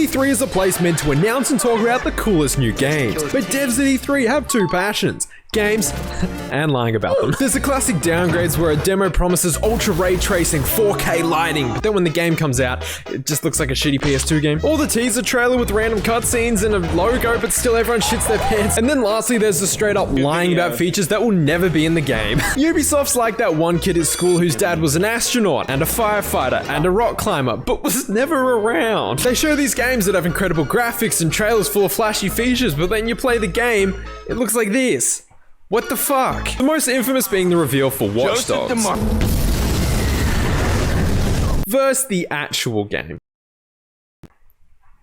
E3 is a place meant to announce and talk about the coolest new games. But devs at E3 have two passions: games and lying about them. There's the classic downgrades where a demo promises ultra ray tracing, 4K lighting, but then when the game comes out, it just looks like a shitty PS2 game. Or the teaser trailer with random cutscenes and a logo, but still everyone shits their pants. And then lastly, there's the straight up lying about features that will never be in the game. Ubisoft's like that one kid at school whose dad was an astronaut and a firefighter and a rock climber, but was never around. They show these games that have incredible graphics and trailers full of flashy features, but then you play the game, it looks like this. What the fuck? The most infamous being the reveal for Watch Dogs versus the actual game.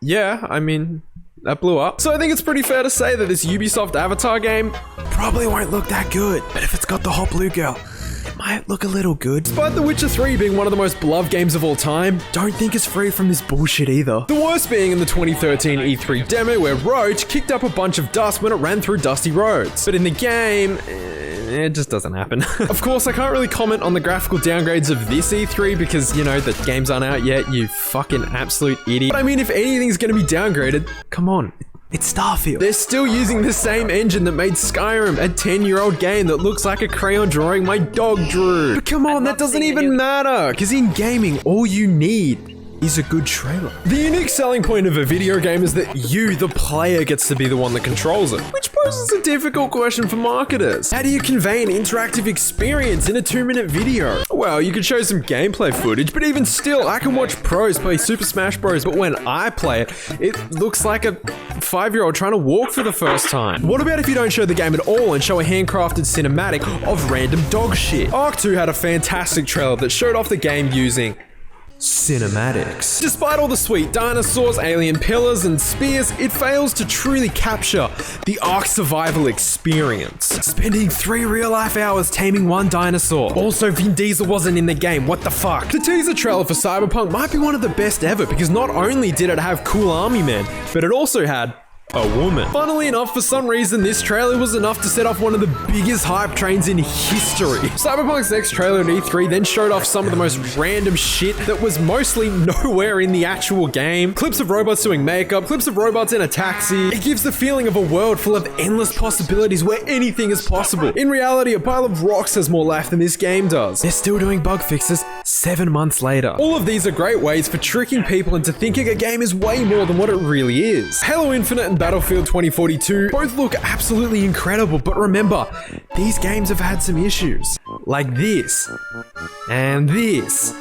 Yeah, I mean, that blew up. So I think it's pretty fair to say that this Ubisoft Avatar game probably won't look that good. But if it's got the hot blue girl, it might look a little good. Despite The Witcher 3 being one of the most beloved games of all time, don't think it's free from this bullshit either. The worst being in the 2013 E3 demo where Roach kicked up a bunch of dust when it ran through dusty roads. But in the game, it just doesn't happen. Of course, I can't really comment on the graphical downgrades of this E3 because, you know, the games aren't out yet, you fucking absolute idiot. But I mean, if anything's gonna be downgraded, come on. It's Starfield. They're still using the same engine that made Skyrim, a 10-year-old game that looks like a crayon drawing my dog drew. But come on, that doesn't even matter, because in gaming, all you need is a good trailer. The unique selling point of a video game is that you, the player, gets to be the one that controls it, which poses a difficult question for marketers. How do you convey an interactive experience in a 2-minute video? Well, you could show some gameplay footage, but even still, I can watch pros play Super Smash Bros, but when I play it, it looks like a 5-year-old trying to walk for the first time. What about if you don't show the game at all and show a handcrafted cinematic of random dog shit? Ark 2 had a fantastic trailer that showed off the game using cinematics. Despite all the sweet dinosaurs, alien pillars, and spears, it fails to truly capture the Ark survival experience. Spending 3 real-life hours taming one dinosaur. Also, Vin Diesel wasn't in the game, what the fuck? The teaser trailer for Cyberpunk might be one of the best ever because not only did it have cool army men, but it also had a woman. Funnily enough, for some reason, this trailer was enough to set off one of the biggest hype trains in history. Cyberpunk's next trailer at E3 then showed off some of the most random shit that was mostly nowhere in the actual game. Clips of robots doing makeup, clips of robots in a taxi. It gives the feeling of a world full of endless possibilities where anything is possible. In reality, a pile of rocks has more life than this game does. They're still doing bug fixes 7 months later. All of these are great ways for tricking people into thinking a game is way more than what it really is. Halo Infinite and Battlefield 2042 both look absolutely incredible, but remember, these games have had some issues. Like this. And this.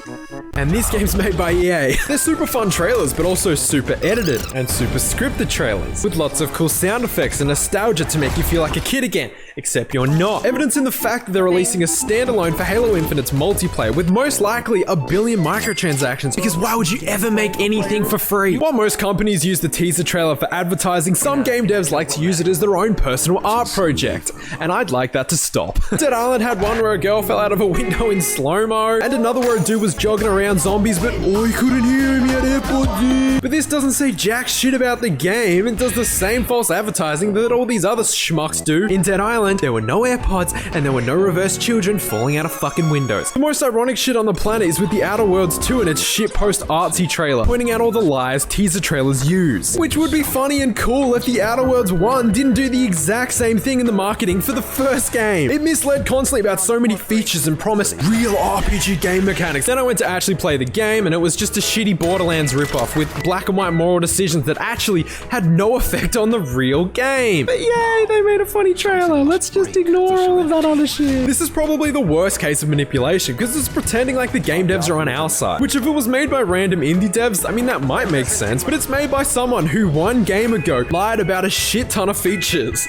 And this game's made by EA. They're super fun trailers, but also super edited and super scripted trailers, with lots of cool sound effects and nostalgia to make you feel like a kid again, except you're not. Evidence in the fact that they're releasing a standalone for Halo Infinite's multiplayer with most likely 1 billion microtransactions, because why would you ever make anything for free? While most companies use the teaser trailer for advertising, some game devs like to use it as their own personal art project, and I'd like that to stop. Dead Island had one where a girl fell out of a window in slow-mo, and another where a dude was jogging around zombies, but I couldn't hear him, he had AirPods in. But this doesn't say jack shit about the game. It does the same false advertising that all these other schmucks do. In Dead Island, there were no AirPods, and there were no reverse children falling out of fucking windows. The most ironic shit on the planet is with the Outer Worlds 2 and its shit post-artsy trailer, pointing out all the lies teaser trailers use. Which would be funny and cool if the Outer Worlds 1 didn't do the exact same thing in the marketing for the first game. It misled constantly about so many features and promised real RPG game mechanics. Then I went to actually play the game, and it was just a shitty Borderlands ripoff with black and white moral decisions that actually had no effect on the real game. But yay, they made a funny trailer. Let's just ignore all of that other shit. This is probably the worst case of manipulation because it's pretending like the game devs are on our side. Which if it was made by random indie devs, I mean that might make sense, but it's made by someone who 1 game ago lied about a shit ton of features.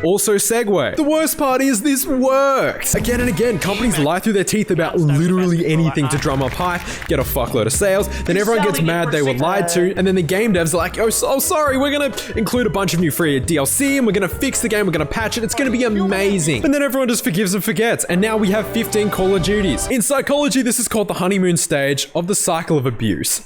Also segue. The worst part is this works. Again and again, companies lie through their teeth about literally anything to drum up hype, get a fuckload of sales, then everyone gets mad they were lied to, and then the game devs are like, oh sorry, we're gonna include a bunch of new free DLC, and we're gonna fix the game, we're gonna patch it, it's gonna be amazing. And then everyone just forgives and forgets, and now we have 15 Call of Duties. In psychology, this is called the honeymoon stage of the cycle of abuse.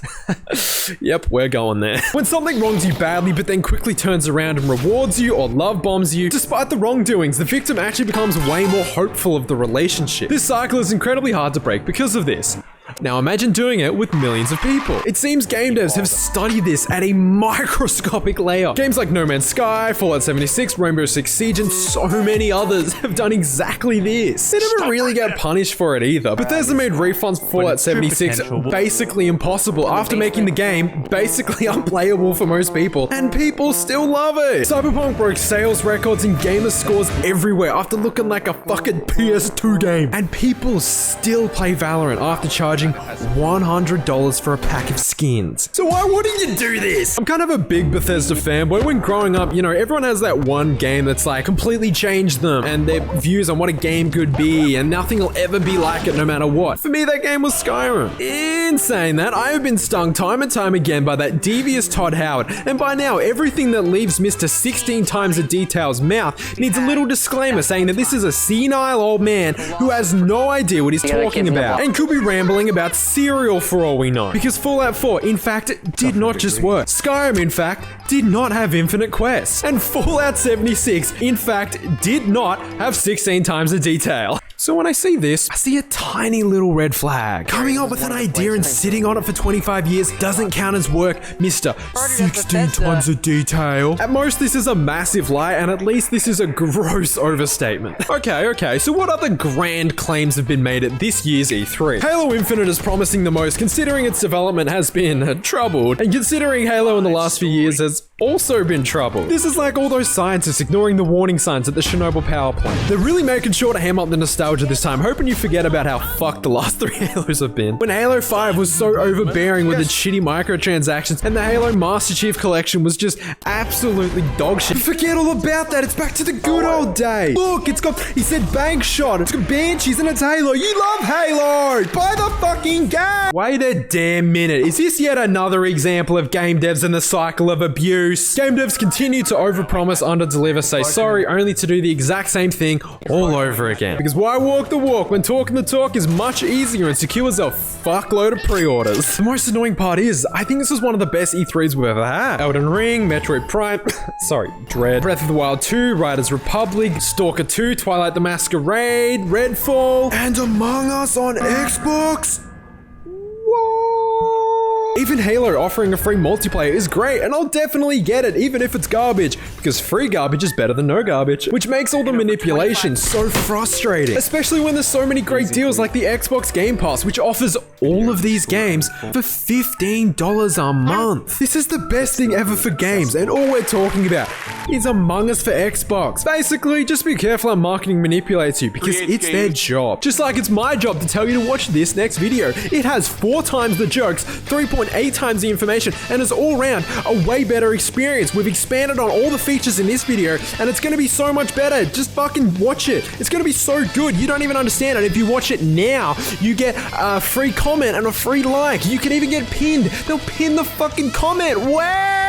Yep, we're going there. When something wrongs you badly, but then quickly turns around and rewards you or love bombs you, despite the wrongdoings, the victim actually becomes way more hopeful of the relationship. This cycle is incredibly hard to break because of this. Now imagine doing it with millions of people. It seems game devs have studied this at a microscopic layer. Games like No Man's Sky, Fallout 76, Rainbow Six Siege, and so many others have done exactly this. They never really get punished for it either. Bethesda made refunds for Fallout 76 basically impossible after making the game basically unplayable for most people, and people still love it. Cyberpunk broke sales records and gamer scores everywhere after looking like a fucking PS2 game, and people still play Valorant after charging $100 for a pack of skins. So why wouldn't you do this? I'm kind of a big Bethesda fanboy. When growing up, you know, everyone has that one game that's like completely changed them and their views on what a game could be, and nothing will ever be like it no matter what. For me, that game was Skyrim. In saying that, I have been stung time and time again by that devious Todd Howard, and by now, everything that leaves Mr. 16 times a detail's mouth needs a little disclaimer saying that this is a senile old man who has no idea what he's talking about, and could be rambling about cereal for all we know. Because Fallout 4, in fact, did not just work. Skyrim, in fact, did not have infinite quests. And Fallout 76, in fact, did not have 16 times the detail. So when I see this, I see a tiny little red flag. Coming up with an idea and sitting on it for 25 years doesn't count as work, Mr. 16 times the detail. At most, this is a massive lie, and at least this is a gross overstatement. Okay, so what other grand claims have been made at this year's E3? Halo Infinite is promising the most, considering its development has been troubled, and considering Halo in the last few years has also been troubled. This is like all those scientists ignoring the warning signs at the Chernobyl power plant. They're really making sure to ham up the nostalgia this time, hoping you forget about how fucked the last 3 Halos have been. When Halo 5 was so overbearing with its shitty microtransactions, and the Halo Master Chief Collection was just absolutely dog shit. Forget all about that, it's back to the good old days. Look, he said bank shot, it's got Banshees and it's Halo. You love Halo! Buy the fucking game! Wait a damn minute, is this yet another example of game devs and the cycle of abuse? Game devs continue to overpromise, underdeliver, say sorry, only to do the exact same thing all over again. Because why walk the walk when talking the talk is much easier and secures a fuckload of pre-orders? The most annoying part is, I think this was one of the best E3s we've ever had. Elden Ring, Metroid Prime, Dread, Breath of the Wild 2, Riders Republic, Stalker 2, Twilight the Masquerade, Redfall, and Among Us on Xbox? Even Halo offering a free multiplayer is great, and I'll definitely get it, even if it's garbage, because free garbage is better than no garbage, which makes all the manipulation so frustrating, especially when there's so many great deals like the Xbox Game Pass, which offers all of these games for $15 a month. This is the best thing ever for games, and all we're talking about is Among Us for Xbox. Basically, just be careful how marketing manipulates you, because it's their job. Just like it's my job to tell you to watch this next video. It has 4 times the jokes, 3.8 times the information, and is all around a way better experience. We've expanded on all the features in this video, and it's gonna be so much better. Just fucking watch it. It's gonna be so good. You don't even understand it. If you watch it now, you get a free comment and a free like. You can even get pinned. They'll pin the fucking comment. Wow!